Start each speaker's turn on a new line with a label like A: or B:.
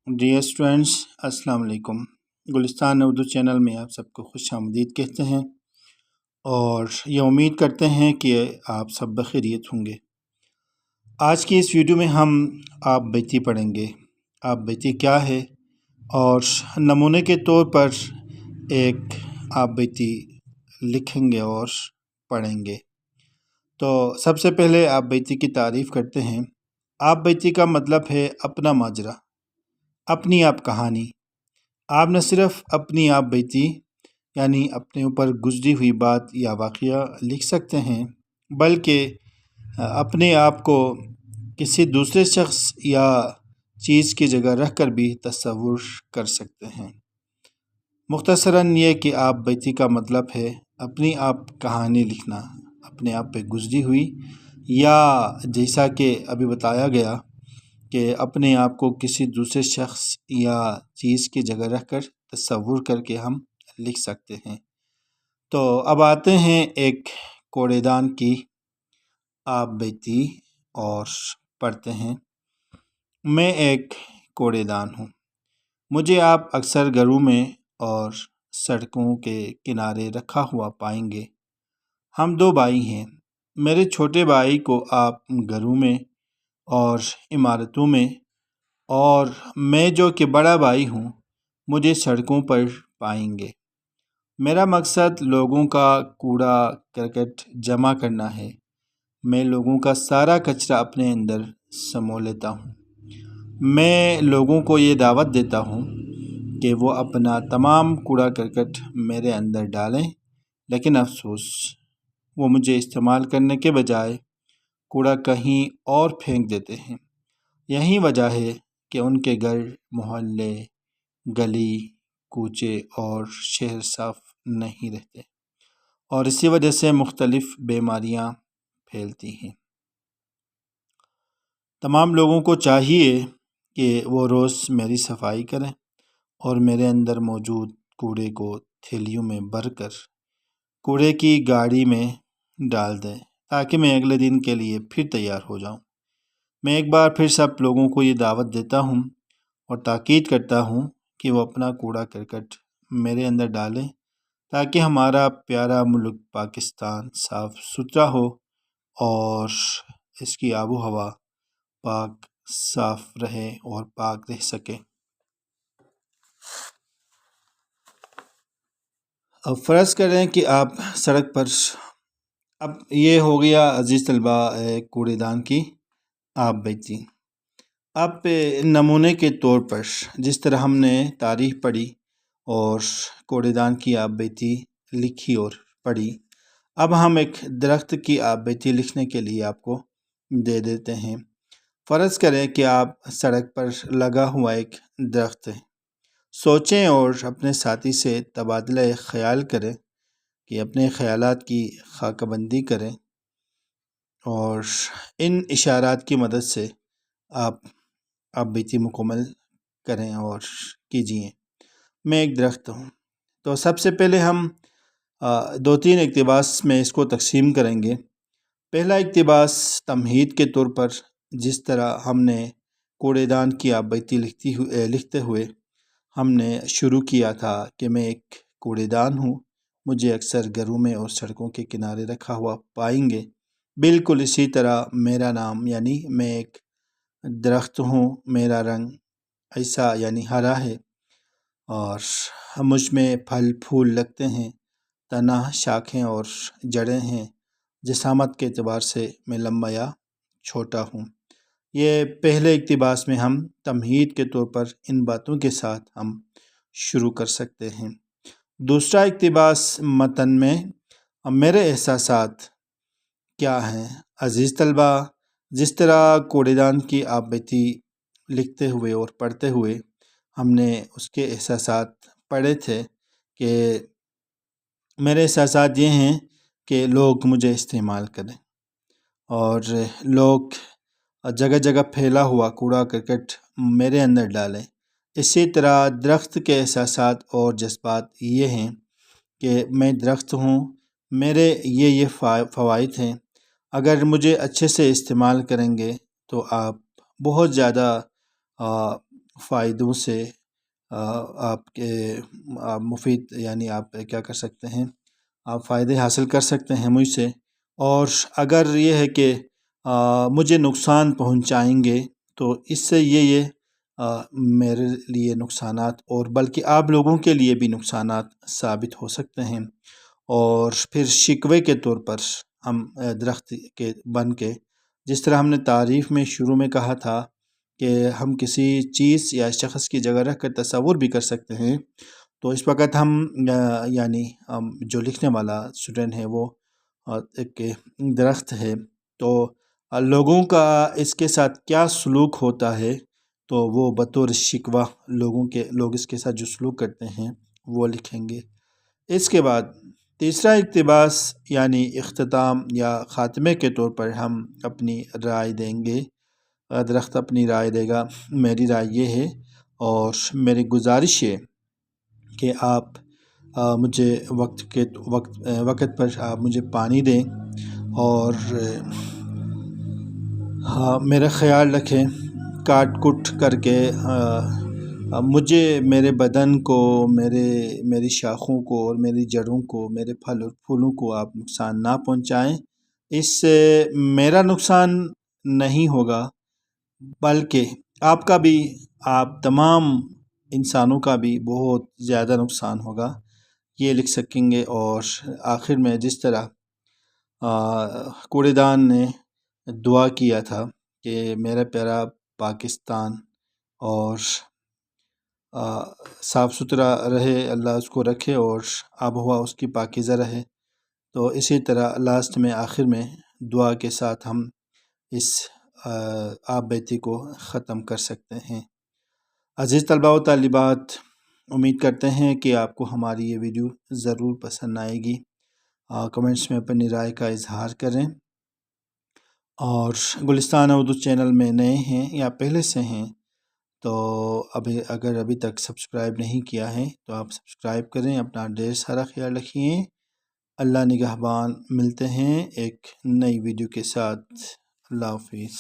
A: Dear students, السلام علیکم۔ گلستان Urdu channel میں آپ سب کو خوش آمدید کہتے ہیں اور یہ امید کرتے ہیں کہ آپ سب بخیریت ہوں گے۔ آج کی اس ویڈیو میں ہم آپ بیتی پڑھیں گے۔ آپ بیتی کیا ہے اور نمونے کے طور پر ایک آپ بیتی لکھیں گے اور پڑھیں گے۔ تو سب سے پہلے آپ بیتی کی تعریف کرتے ہیں۔ آپ بیتی کا مطلب ہے اپنا ماجرا، اپنی آپ کہانی۔ آپ نہ صرف اپنی آپ بیتی یعنی اپنے اوپر گزری ہوئی بات یا واقعہ لکھ سکتے ہیں، بلکہ اپنے آپ کو کسی دوسرے شخص یا چیز کی جگہ رکھ کر بھی تصور کر سکتے ہیں۔ مختصراً یہ کہ آپ بیتی کا مطلب ہے اپنی آپ کہانی لکھنا، اپنے آپ پہ گزری ہوئی، یا جیسا کہ ابھی بتایا گیا کہ اپنے آپ کو کسی دوسرے شخص یا چیز کی جگہ رکھ کر تصور کر کے ہم لکھ سکتے ہیں۔ تو اب آتے ہیں ایک کوڑے دان کی آپ بیتی اور پڑھتے ہیں۔ میں ایک کوڑے دان ہوں، مجھے آپ اکثر گھروں میں اور سڑکوں کے کنارے رکھا ہوا پائیں گے۔ ہم دو بھائی ہیں، میرے چھوٹے بھائی کو آپ گھروں میں اور عمارتوں میں، اور میں جو کہ بڑا بھائی ہوں مجھے سڑکوں پر پائیں گے۔ میرا مقصد لوگوں کا کوڑا کرکٹ جمع کرنا ہے۔ میں لوگوں کا سارا کچرا اپنے اندر سمو لیتا ہوں۔ میں لوگوں کو یہ دعوت دیتا ہوں کہ وہ اپنا تمام کوڑا کرکٹ میرے اندر ڈالیں، لیکن افسوس وہ مجھے استعمال کرنے کے بجائے کوڑا کہیں اور پھینک دیتے ہیں۔ یہی وجہ ہے کہ ان کے گھر، محلے، گلی کوچے اور شہر صاف نہیں رہتے، اور اسی وجہ سے مختلف بیماریاں پھیلتی ہیں۔ تمام لوگوں کو چاہیے کہ وہ روز میری صفائی کریں اور میرے اندر موجود کوڑے کو تھیلیوں میں بھر کر کوڑے کی گاڑی میں ڈال دیں، تاکہ میں اگلے دن کے لیے پھر تیار ہو جاؤں۔ میں ایک بار پھر سب لوگوں کو یہ دعوت دیتا ہوں اور تاکید کرتا ہوں کہ وہ اپنا کوڑا کرکٹ میرے اندر ڈالیں، تاکہ ہمارا پیارا ملک پاکستان صاف ستھرا ہو اور اس کی آب و ہوا پاک صاف رہے اور پاک رہ سکے۔ اب فرض کریں کہ آپ سڑک پر، اب یہ ہو گیا عزیز طلبہ کوڑے دان کی آپ بیتی۔ اب نمونے کے طور پر جس طرح ہم نے تاریخ پڑھی اور کوڑے دان کی آپ بیتی لکھی اور پڑھی، اب ہم ایک درخت کی آپ بیتی لکھنے کے لیے آپ کو دے دیتے ہیں۔ فرض کریں کہ آپ سڑک پر لگا ہوا ایک درخت ہے۔ سوچیں اور اپنے ساتھی سے تبادلہ خیال کریں کہ اپنے خیالات کی خاکہ بندی کریں، اور ان اشارات کی مدد سے آپ بیتی مکمل کریں اور کیجئے۔ میں ایک درخت ہوں۔ تو سب سے پہلے ہم 2-3 اقتباس میں اس کو تقسیم کریں گے۔ پہلا اقتباس تمہید کے طور پر، جس طرح ہم نے کوڑے دان کی آپ بیتی لکھتے ہوئے ہم نے شروع کیا تھا کہ میں ایک کوڑے دان ہوں، مجھے اکثر گھروں میں اور سڑکوں کے کنارے رکھا ہوا پائیں گے۔ بالکل اسی طرح میرا نام یعنی میں ایک درخت ہوں، میرا رنگ ایسا یعنی ہرا ہے، اور مجھ میں پھل پھول لگتے ہیں، تنہ، شاخیں اور جڑیں ہیں۔ جسامت کے اعتبار سے میں لمبا یا چھوٹا ہوں۔ یہ پہلے اقتباس میں ہم تمہید کے طور پر ان باتوں کے ساتھ ہم شروع کر سکتے ہیں۔ دوسرا اقتباس متن میں میرے احساسات کیا ہیں؟ عزیز طلبہ، جس طرح کوڑے دان کی آپ بیتی لکھتے ہوئے اور پڑھتے ہوئے ہم نے اس کے احساسات پڑھے تھے کہ میرے احساسات یہ ہیں کہ لوگ مجھے استعمال کریں اور لوگ جگہ جگہ پھیلا ہوا کوڑا کرکٹ میرے اندر ڈالیں۔ اسی طرح درخت کے احساسات اور جذبات یہ ہیں کہ میں درخت ہوں، میرے یہ فوائد ہیں۔ اگر مجھے اچھے سے استعمال کریں گے تو آپ بہت زیادہ فائدوں سے آپ کے مفید یعنی آپ کیا کر سکتے ہیں، آپ فائدے حاصل کر سکتے ہیں مجھ سے۔ اور اگر یہ ہے کہ مجھے نقصان پہنچائیں گے تو اس سے یہ میرے لیے نقصانات اور بلکہ آپ لوگوں کے لیے بھی نقصانات ثابت ہو سکتے ہیں۔ اور پھر شکوے کے طور پر ہم درخت کے بن کے، جس طرح ہم نے تعریف میں شروع میں کہا تھا کہ ہم کسی چیز یا شخص کی جگہ رکھ کر تصور بھی کر سکتے ہیں، تو اس وقت ہم یعنی جو لکھنے والا اسٹوڈنٹ ہے وہ ایک درخت ہے، تو لوگوں کا اس کے ساتھ کیا سلوک ہوتا ہے تو وہ بطور شکوہ لوگ اس کے ساتھ جو سلوک کرتے ہیں وہ لکھیں گے۔ اس کے بعد تیسرا اقتباس یعنی اختتام یا خاتمے کے طور پر ہم اپنی رائے دیں گے، درخت اپنی رائے دے گا۔ میری رائے یہ ہے اور میری گزارش ہے کہ آپ مجھے وقت پر آپ مجھے پانی دیں اور میرا خیال رکھیں، کاٹ کٹ کر کے مجھے، میرے بدن کو، میری شاخوں کو اور میری جڑوں کو، میرے پھل اور پھولوں کو آپ نقصان نہ پہنچائیں۔ اس سے میرا نقصان نہیں ہوگا بلکہ آپ کا بھی، آپ تمام انسانوں کا بھی بہت زیادہ نقصان ہوگا، یہ لکھ سکیں گے۔ اور آخر میں جس طرح کوڑے دان نے دعا کیا تھا کہ میرا پیارا پاکستان اور صاف ستھرا رہے، اللہ اس کو رکھے اور آب و ہوا اس کی پاکیزہ رہے، تو اسی طرح لاسٹ میں آخر میں دعا کے ساتھ ہم اس آپ بیتی کو ختم کر سکتے ہیں۔ عزیز طلباء و طالبات، امید کرتے ہیں کہ آپ کو ہماری یہ ویڈیو ضرور پسند آئے گی۔ کمنٹس میں اپنی رائے کا اظہار کریں، اور گلستان اردو چینل میں نئے ہیں یا پہلے سے ہیں تو اگر ابھی تک سبسکرائب نہیں کیا ہے تو آپ سبسکرائب کریں۔ اپنا ڈھیر سارا خیال رکھیے۔ اللہ نگہبان، ملتے ہیں ایک نئی ویڈیو کے ساتھ۔ اللہ حافظ۔